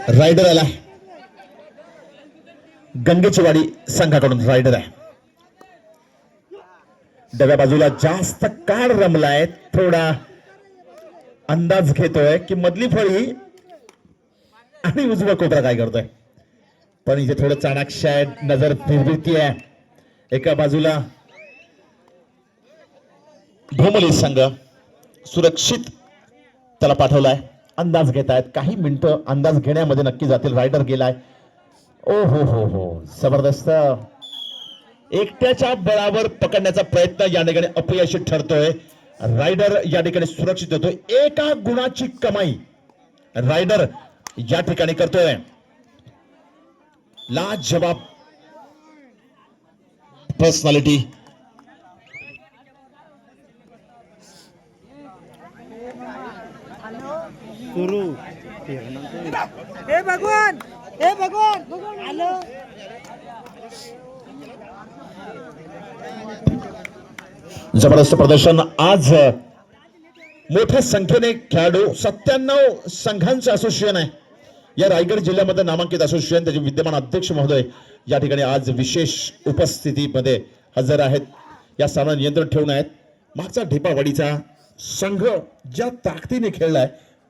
Rider आला गंगेचीवाडी संघाकडून rider आहे. डाव्या बाजूला जास्त काळ रमलाय, थोडा अंदाज घेतोय की मधली फळी आणि उजवा कोपरा काय करतोय, पण इथे थोडं चाणाक्ष आहे, नजर फिरविती आहे. एका बाजूला भोमली संघ सुरक्षित त्याला पाठवलाय, अंदाज घेतायत. काही मिनिटं अंदाज घेण्यामध्ये नक्की जातील. रायडर गेलाय. ओ हो जबरदस्त. एकट्याच्या बळावर पकडण्याचा प्रयत्न या ठिकाणी अपयशी ठरतोय. रायडर या ठिकाणी सुरक्षित होतोय. एका गुणाची कमाई रायडर या ठिकाणी करतोय. लाजवाब पर्सनॅलिटी. हे भगवान आलो. जबरदस्त प्रदर्शन आज. मोठ्या संख्येने खेळाडू, 97 संघांचं असोसिएशन आहे या रायगड जिल्ह्यामध्ये नामांकित असोसिएशन. त्याचे विद्यमान अध्यक्ष महोदय या ठिकाणी आज विशेष उपस्थितीमध्ये हजर आहेत. या सामन्यावर नियंत्रण ठेवून आहेत. मागचा ढेपावाडीचा संघ ज्या ताकदीने खेळलाय,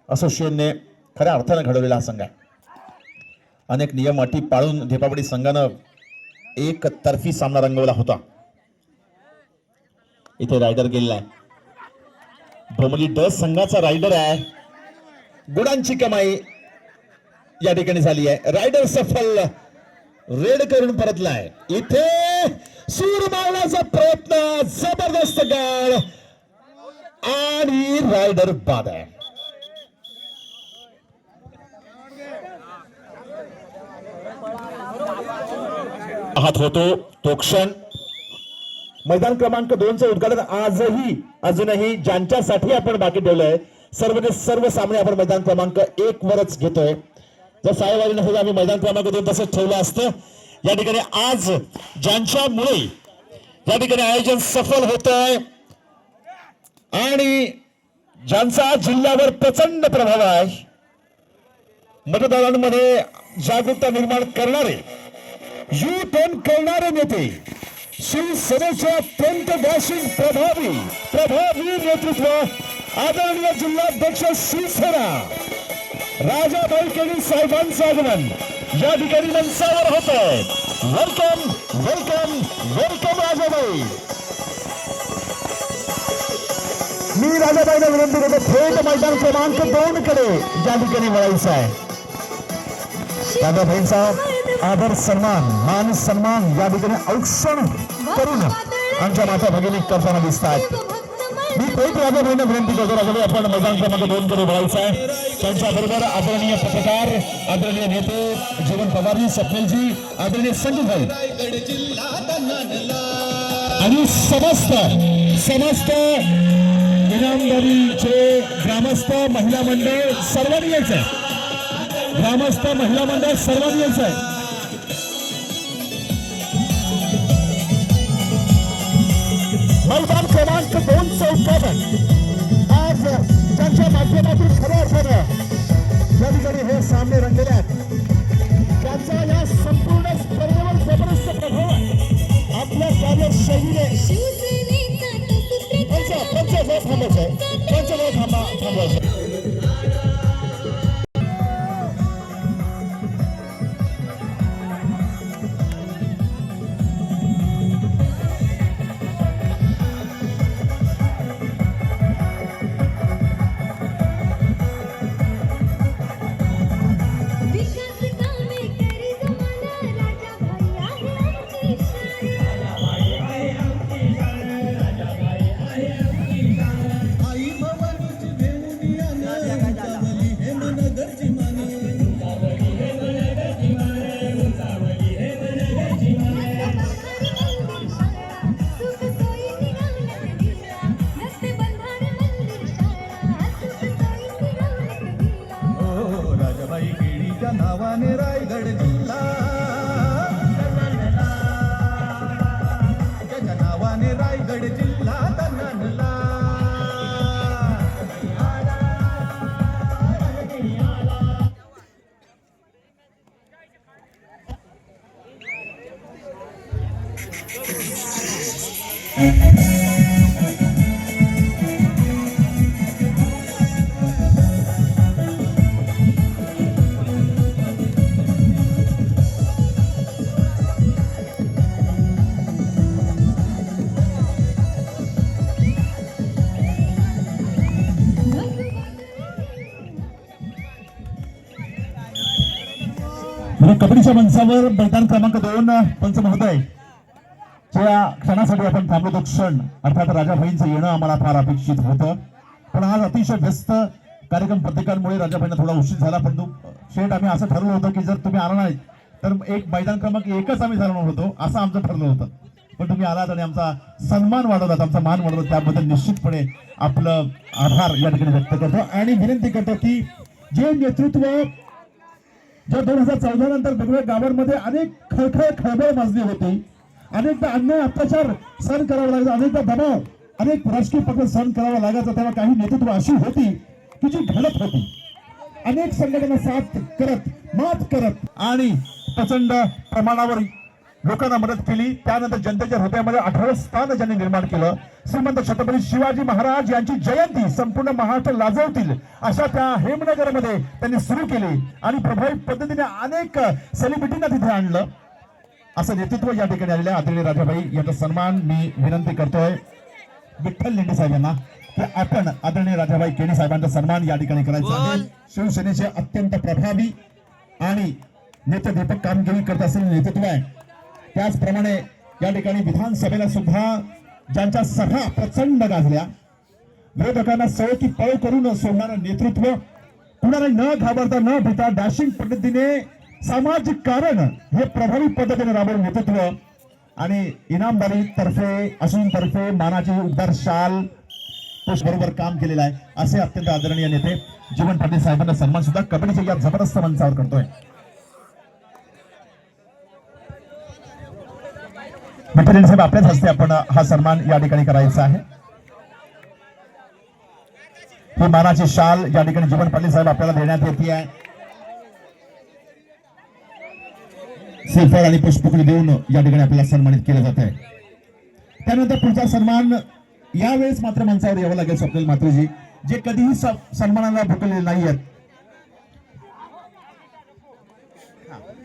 असोसिएशनने खऱ्या अर्थाने घडवलेला हा संघ आहे. अनेक नियम अटी पाळून ढेपावाडी संघानं एक तर्फी सामना रंगवला होता. इथे रायडर गेलेला आहे. भोमली ड संघाचा रायडर आहे. गुणांची कमाई या ठिकाणी झाली आहे. रायडर सफल, रेड करून परतलाय. इथे सूर मारण्याचा प्रयत्न, जबरदस्त गाळ आणि रायडर बाद आहे. हात होतो तो क्षण. मैदान क्रमांक 2चं उद्घाटन अजूनही ज्यांच्यासाठी आपण बाकी ठेवलंय, सर्व सामने आपण मैदान क्रमांक 1 वरच घेतोय. जर साहेबांनी नव्हतं आम्ही मैदान क्रमांक 2 तसंच ठेवलं असतं. या ठिकाणी आज ज्यांच्यामुळे या ठिकाणी आयोजन सफल होतंय आणि ज्यांचा जिल्ह्यावर प्रचंड प्रभाव आहे, मतदारांमध्ये जागरूकता निर्माण करणारे, यू-टर्न करणारे नेते, शिवसेनेच्या अत्यंत डॅशिंग प्रभावी नेतृत्व, आदरणीय जिल्हाध्यक्ष शिवसेना राजाभाई केडी साहेबांचं आगमन या ठिकाणी मंचावर होत आहे. वेलकम राजाभाई. मी राजाभाईला विनंती करतो, थेट मैदान क्रमांक 2 कडे या ठिकाणी वळायचं आहे. राजाभाईंचा आदर मान सन्मान या ठिकाणी औक्षण करून आमच्या माता भगिनी करताना दिसतात. मी थेट राजाभाईंना विनंती करतो, राजाभाई आपण मैदान क्रमांक 2 कडे वळायचं आहे. त्यांच्याबरोबर आदरणीय पत्रकार, आदरणीय नेते जीवन पवारजी, स्वप्नीलजी, आदरणीय संजूभाई आणि समस्त इनामदारीचे ग्रामस्थ महिला मंडळ सर्वांनी यायचं आहे. ग्रामस्थ महिला मंडळ सर्वांनी यायचं आहे. मैदान क्रमांक 2चं उद्घाटन आज ज्यांच्या माध्यमातून खऱ्या अर्थानं या ठिकाणी हे सामने रंगलेले आहेत, त्यांचा या संपूर्ण स्पर्धेवर जबरदस्त प्रभाव आहे. आपल्या कार्यशैलीने थांबायचं. नावाने रायगड जिल्हा, त्याच्या नावाने रायगड जिल्हा तन्नानला. म्हणजे कबड्डीच्या मंचावर मैदान क्रमांक 2 पंच महोदय ज्या क्षणासाठी आपण थांबलो तो क्षण अर्थात राजाभाईंचं येणं आम्हाला फार अपेक्षित होतं, पण आज अतिशय व्यस्त कार्यक्रम प्रतिकांमुळे राजाभाईंना थोडा उशीर झाला. परंतु शेठ आम्ही असं ठरवलं होतं की जर तुम्ही आला नाही तर एक मैदान क्रमांक 1च आम्ही झालो होतो असं आमचं ठरलं होतं, पण तुम्ही आलात आणि आमचा सन्मान वाढवलात, आमचा मान वाढवला, त्याबद्दल निश्चितपणे आपलं आभार या ठिकाणी व्यक्त करतो आणि विनंती करतो की जे नेतृत्व ज्या 2014 नंतर वेगवेगळ्या गावांमध्ये अनेक खळबळ माजली होती, अनेकदा अन्याय अत्याचार सहन करावा लागायचा, अनेकदा दबाव अनेक राजकीय पक्ष सहन करावा लागायचा, तेव्हा काही नेतृत्व अशी होती की जी घडत होती, अनेक संघटना साथ करत मात करत आणि प्रचंड प्रमाणावर लोकांना मदत केली. त्यानंतर जनतेच्या हृदयामध्ये 18 स्थान ज्यांनी निर्माण केलं, श्रीमंत छत्रपती शिवाजी महाराज यांची जयंती संपूर्ण महाराष्ट्र लाजवतील अशा त्या हेमनगरमध्ये त्यांनी सुरू केली आणि प्रभावी पद्धतीने अनेक सेलिब्रिटींना तिथे आणलं. असं नेतृत्व या ठिकाणी आलेल्या आदरणीय राजाभाई यांचा सन्मान मी विनंती करतोय विठ्ठल लेंडे साहेबांना की आपण आदरणीय राजाभाई केणी साहेबांचा सन्मान या ठिकाणी करायचा आहे. शिवसेनेचे अत्यंत प्रभावी आणि नेतृत्वदीपक कामगिरी करत असलेले नेतृत्व आहे. त्याचप्रमाणे या ठिकाणी विधानसभेला सुद्धा ज्यांच्या सभा प्रचंड गाजल्या, विरोधकांना सळ की पळ करून सोडणारं नेतृत्व, कुणाला न घाबरता न भीता डॅशिंग पद्धतीने सामाजिक कारण हे प्रभावी पद्धतीने राबवून नेतृत्व आणि इनामदारी तर्फे असून तर्फे मानाची उद्गार शाल बरोबर काम केलेलं आहे असे अत्यंत आदरणीय नेते जीवन पाटील साहेबांना सन्मान सुद्धा कबड्डीच्या या जबरदस्त मंचावर करतोय. विठ्ठल साहेब आपल्याच हस्ते आपण हा सन्मान या ठिकाणी करायचा आहे. ही मानाची शाल या ठिकाणी जीवन पाटील साहेब आपल्याला देण्यात येते आहे. श्रीफळ आणि पुष्पगुच्छ देऊन या ठिकाणी आपल्याला सन्मानित केलं जात आहे. त्यानंतर पुढचा सन्मान यावेळेस मात्र मंचावर यावं लागेल स्वप्नील म्हात्रेजी, जे कधीही सन्मानाला भुकलेले नाही आहेत.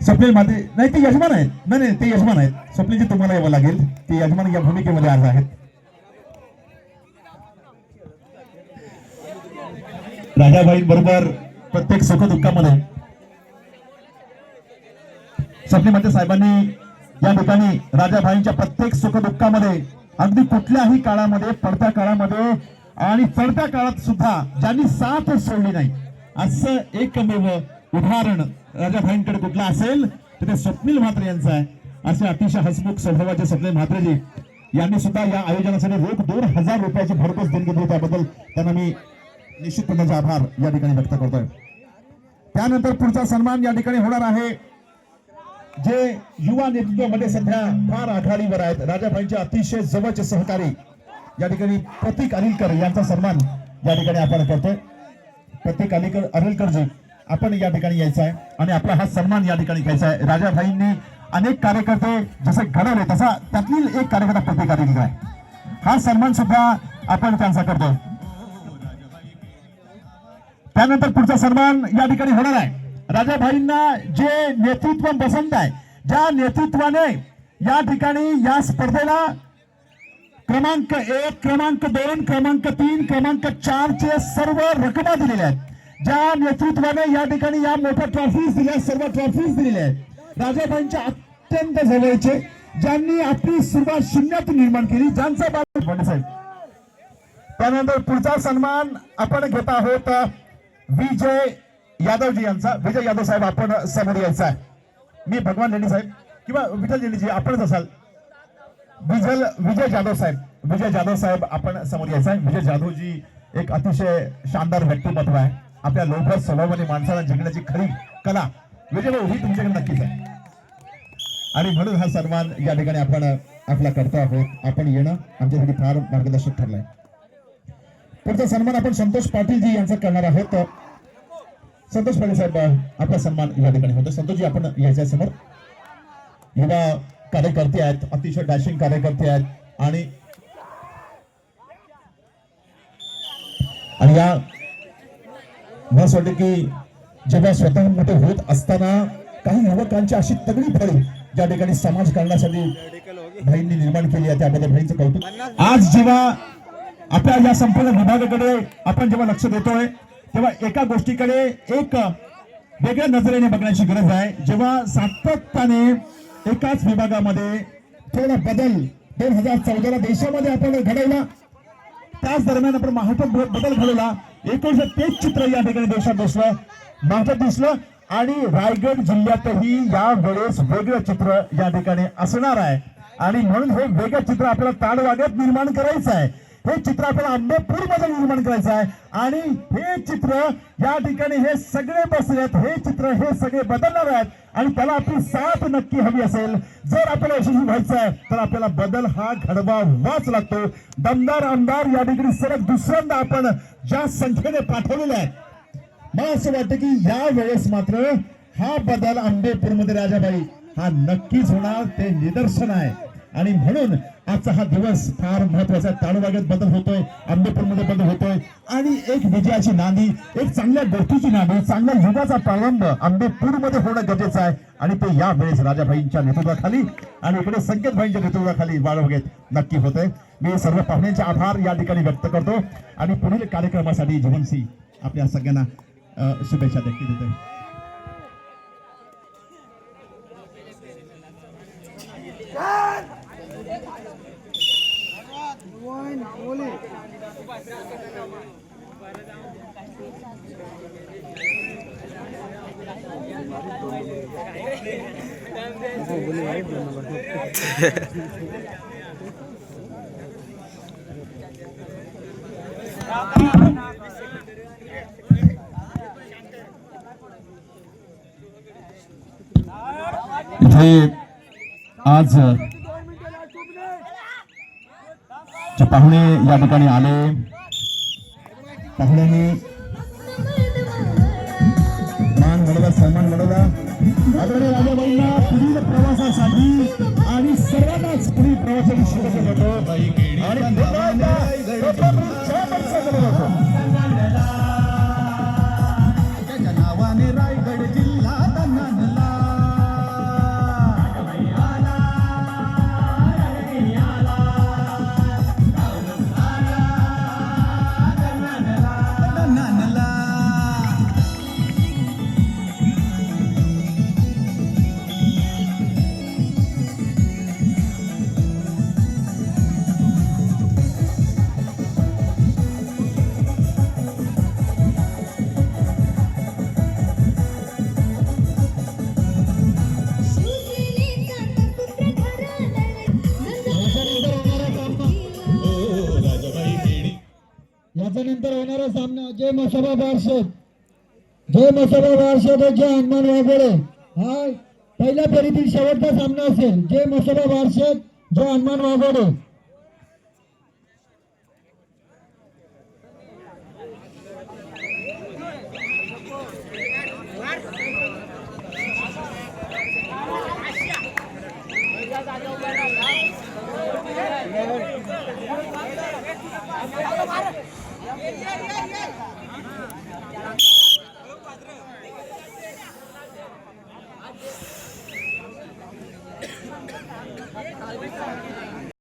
स्वप्नील म्हात्रे नाही, ते यजमान आहेत. नाही ते यजमान आहेत. स्वप्नीलजी तुम्हाला यावं लागेल, ते यजमान या भूमिकेमध्ये आज आहेत. राजाभाई बरोबर प्रत्येक सुखदुःखामध्ये स्वप्नील म्हात्रे साहेबांनी या ठिकाणी राजाभाईंच्या प्रत्येक सुखदुःखामध्ये अगदी कुठल्याही काळामध्ये पडत्या काळामध्ये आणि चढत्या काळात सुद्धा ज्यांनी साथ सोडली नाही असं एकमेव उदाहरण राजाभाईंकडे कुठलं असेल तर ते स्वप्नील म्हात्रे यांचं आहे. असे अतिशय हसमुख स्वभावाचे स्वप्नील म्हात्रेजी यांनी सुद्धा या आयोजनासाठी रोख 2,000 रुपयाची भरघोस देणगी दिली, त्याबद्दल त्यांना मी निश्चितपणे आभार या ठिकाणी व्यक्त करतोय. त्यानंतर पुढचा सन्मान या ठिकाणी होणार आहे जे युवा नेतृत्वामध्ये सध्या फार आघाडीवर आहेत, राजाभाईंचे अतिशय जवळचे सहकारी या ठिकाणी प्रतीक अनिलकर यांचा सन्मान या ठिकाणी आपण करतोय. प्रतीक अनिलकरजी आपण या ठिकाणी यायचं आहे आणि आपला हा सन्मान या ठिकाणी घ्यायचा आहे. राजाभाईंनी अनेक कार्यकर्ते जसे घडवले तसा त्यातील एक कार्यकर्ता प्रतीक अनिलकर आहे. हा सन्मान सुद्धा आपण त्यांचा करतोय. त्यानंतर पुढचा सन्मान या ठिकाणी होणार आहे राजाभाईंना जे नेतृत्व पसंत आहे, ज्या नेतृत्वाने या ठिकाणी या स्पर्धेला क्रमांक 1, क्रमांक 2, क्रमांक 3, क्रमांक 4 चे सर्व रकमा दिलेल्या आहेत, ज्या नेतृत्वाने या ठिकाणी या मोठ्या ट्रॉफीज दिल्या, सर्व ट्रॉफीज दिलेल्या आहेत, राजाभाईंच्या अत्यंत जवळचे, ज्यांनी आपली सुरुवात शून्यातून निर्माण केली, ज्यांचा साहेब. त्यानंतर पुढचा सन्मान आपण घेत आहोत विजय यादवजी यांचा. विजय यादव साहेब आपण समोर यायचा आहे. मी भगवान लेंडे साहेब किंवा विठ्ठल लेंडेजी आपणच असाल. विजय जाधव साहेब, विजय जाधव साहेब आपण समोर यायचा आहे. विजय जाधवजी एक अतिशय शानदार व्यक्तिमत्व आहे. आपल्या लोभर स्वभावाने माणसाला जिंकण्याची खरी कला विजय भाऊ ही तुमच्याकडे नक्कीच आहे आणि म्हणून हा सन्मान या ठिकाणी आपण आपला करतो आहोत. आपण येणं आमच्यासाठी फार मार्गदर्शक ठरलंय. पुढचा सन्मान आपण संतोष पाटीलजी यांचा करणार आहोत. संतोष पाटील साहेब आपला सन्मान या ठिकाणी होतो. संतोषजी आपण यायच्या समोर. युवा कार्यकर्ते आहेत, अतिशय डॅशिंग कार्यकर्ते आहेत आणि आणि या मला असं वाटतं की जेव्हा स्वतः मोठे होत असताना काही युवकांची अशी तगडी फळी ज्या ठिकाणी समाजकारणासाठी भाईंनी निर्माण केली आहे त्याबद्दल भाईंचं कौतुक. आज जेव्हा आपल्या या संपूर्ण विभागाकडे आपण जेव्हा लक्ष देतोय तेव्हा एका गोष्टीकडे एक वेगळ्या नजरेने बघण्याची गरज आहे. जेव्हा सातत्याने एकाच विभागामध्ये थोडा बदल 2014 देशामध्ये आपण घडवला, त्याच दरम्यान आपण महाराष्ट्रात बदल घडवला. एकूण तेच चित्र या ठिकाणी देशात दिसलं, महाराष्ट्रात दिसलं आणि रायगड जिल्ह्यातही या वेळेस वेगळं चित्र या ठिकाणी असणार आहे. आणि म्हणून हे वेगळं चित्र आपल्याला ताडवाग्यात निर्माण करायचं आहे. हे चित्र आपल्याला आंबेपूर मध्ये निर्माण करायचं आहे. आणि हे चित्र या ठिकाणी हे सगळे बसलेत, हे चित्र हे सगळे बदलणार आहेत आणि त्याला आपली साथ नक्की हवी असेल. जर आपल्याला यशस्वी व्हायचं आहे तर आपल्याला बदल हा घडवावाच लागतो. दमदार आमदार या ठिकाणी सलग दुसऱ्यांदा आपण ज्या संख्येने पाठवलेले आहे, मला असं वाटतं की या वेळेस मात्र हा बदल आंबेपूरमध्ये राजाबाई हा नक्कीच होणार, ते निदर्शन आहे. आणि म्हणून आजचा हा दिवस फार महत्वाचा आहे. ताडोबागेत बदल होतोय, आंबेपूरमध्ये बदल होतोय आणि एक विजयाची नांदी, एक चांगल्या गोष्टीची नांदी, चांगल्या युगाचा प्रारंभ आंबेपूरमध्ये होणं गरजेचं आहे. आणि ते या वेळेस राजाभाईंच्या नेतृत्वाखाली आणि इकडे संकेतभाईंच्या नेतृत्वाखाली बाळवगेत नक्की होतंय. मी सर्व पाहुण्यांचे आभार या ठिकाणी व्यक्त करतो आणि पुढील कार्यक्रमासाठी जीवनसिंह आपल्या सगळ्यांना शुभेच्छा देखील देतोय. इथे आज जे पाहुणे या ठिकाणी आले, पाहुण्यांनी मान घडवला, सन्मान घडवला. आदरणीय राजाबाईंना पुढील प्रवासासाठी आणि सर्वांनाच पुढील प्रवासाची शुभेच्छा देतो आणि त्याच्या नावाने रायगड जिल्हा दणाणला. याच्यानंतर होणारा सामना जय मसाबा बारशेत, जय मसाबा बारशेत जय हनुमान वाघोडे हा पहिल्या फेरीतील शेवटचा सामना असेल. जय मसाबा बारशेत जय हनुमान वाघोडे.